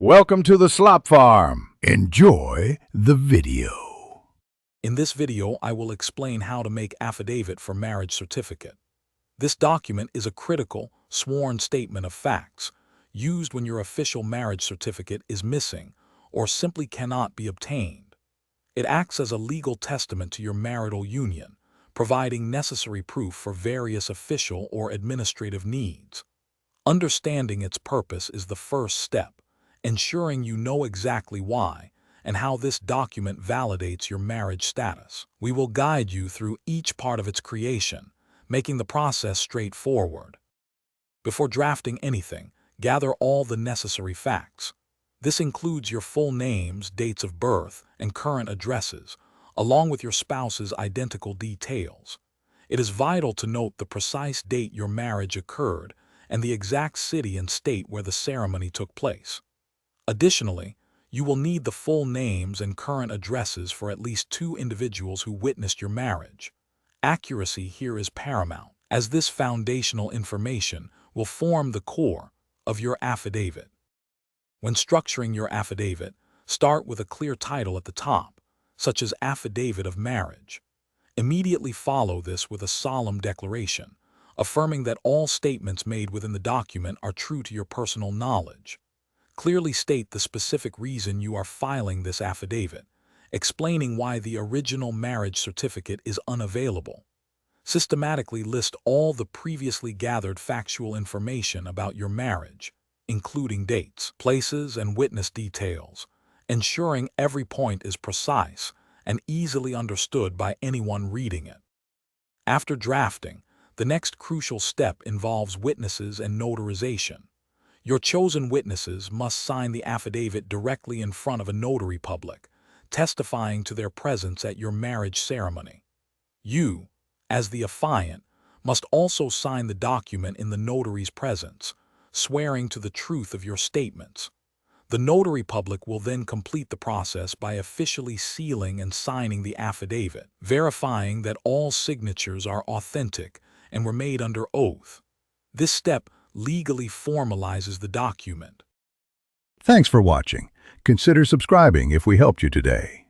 Welcome to the Slop Farm. Enjoy the video. In this video, I will explain how to make affidavit for marriage certificate. This document is a critical, sworn statement of facts used when your official marriage certificate is missing or simply cannot be obtained. It acts as a legal testament to your marital union, providing necessary proof for various official or administrative needs. Understanding its purpose is the first step, ensuring you know exactly why and how this document validates your marriage status. We will guide you through each part of its creation, making the process straightforward. Before drafting anything, gather all the necessary facts. This includes your full names, dates of birth, and current addresses, along with your spouse's identical details. It is vital to note the precise date your marriage occurred and the exact city and state where the ceremony took place. Additionally, you will need the full names and current addresses for at least 2 individuals who witnessed your marriage. Accuracy here is paramount, as this foundational information will form the core of your affidavit. When structuring your affidavit, start with a clear title at the top, such as Affidavit of Marriage. Immediately follow this with a solemn declaration, affirming that all statements made within the document are true to your personal knowledge. Clearly state the specific reason you are filing this affidavit, explaining why the original marriage certificate is unavailable. Systematically list all the previously gathered factual information about your marriage, including dates, places, and witness details, ensuring every point is precise and easily understood by anyone reading it. After drafting, the next crucial step involves witnesses and notarization. Your chosen witnesses must sign the affidavit directly in front of a notary public, testifying to their presence at your marriage ceremony. You, as the affiant, must also sign the document in the notary's presence, swearing to the truth of your statements. The notary public will then complete the process by officially sealing and signing the affidavit, verifying that all signatures are authentic and were made under oath. This step legally formalizes the document. Thanks for watching. Consider subscribing if we helped you today.